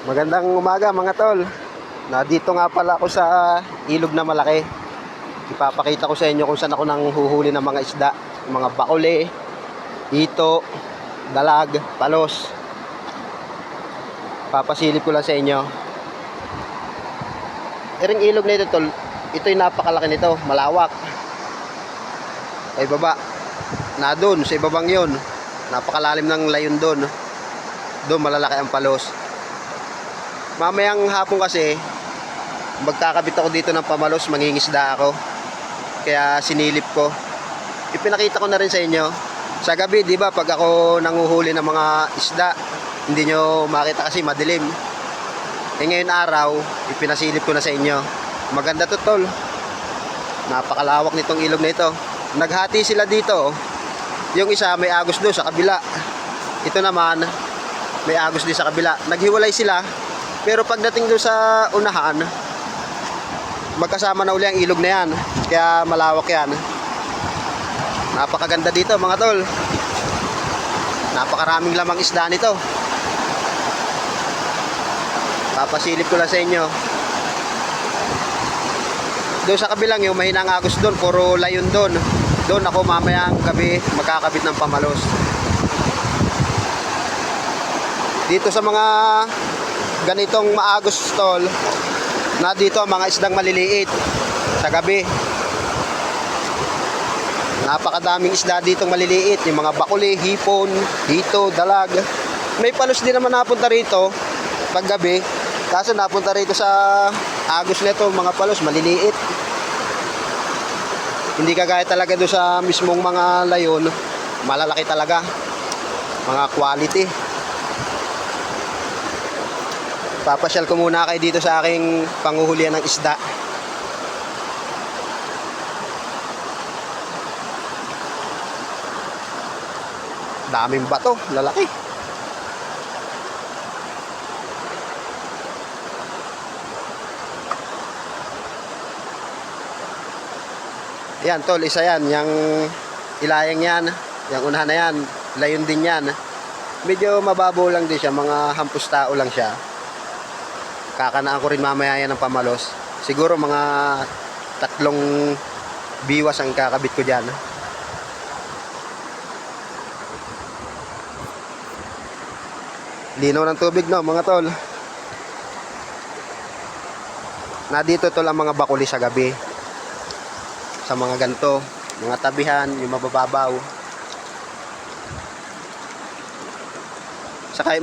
Magandang umaga mga tol. Dito nga pala ako sa ilog na malaki. Ipapakita ko sa inyo kung saan ako nang huhuli ng mga isda. Mga bakole, hito, dalag, palos. Papasilip ko lang sa inyo. Iring ilog na ito tol. Ito'y napakalaki nito, malawak. Ay baba. Na doon, sa ibabang yun. Napakalalim ng layon doon. Doon malalaki ang palos. Mamayang hapon kasi magkakabit ako dito ng pamalos, mangingisda ako. Kaya sinilip ko. Ipinakita ko na rin sa inyo. Sa gabi, di ba, pag ako nanguhuli ng mga isda, hindi nyo makita kasi madilim. Ngayon araw, ipinasilip ko na sa inyo. Maganda to tol. Napakalawak nitong ilog na ito. Naghati sila dito. Yung isa may agos doon sa kabila. Ito naman may agos din sa kabila. Naghiwalay sila. Pero pagdating doon sa unahan, magkasama na uli ang ilog na yan. Kaya malawak yan. Napakaganda dito mga tol. Napakaraming lamang isda nito. Papasilip ko lang sa inyo. Doon sa kabilang yung mahinang agos doon, puro layon doon. Doon ako mamayang gabi magkakabit ng pamalos. Dito sa mga ganitong maagos tol, na dito ang mga isdang maliliit sa gabi. Napakadaming isda ditong maliliit, yung mga bakuli, hipon, hito, dalag. May palos din naman napunta rito pag gabi, kaso napunta rito sa agos nito mga palos maliliit. Hindi kagaya talaga doon sa mismong mga layon, malalaki talaga, mga quality. Papasyal ko muna kayo dito sa aking panghuhulihan ng isda. Daming bato, lalaki. Yan tol, isa yan. Yang ilayang yan, yung unahan na yan, layon din yan. Medyo mababaw lang din siya, mga hampus tao lang siya. Kakanaan ko rin mamaya yan ng pamalos. Siguro mga 3 biwas ang kakabit ko dyan. Linaw ng tubig no mga tol. Dito tol ang mga bakuli sa gabi. Sa mga ganto, mga tabihan, yung mabababaw. Saka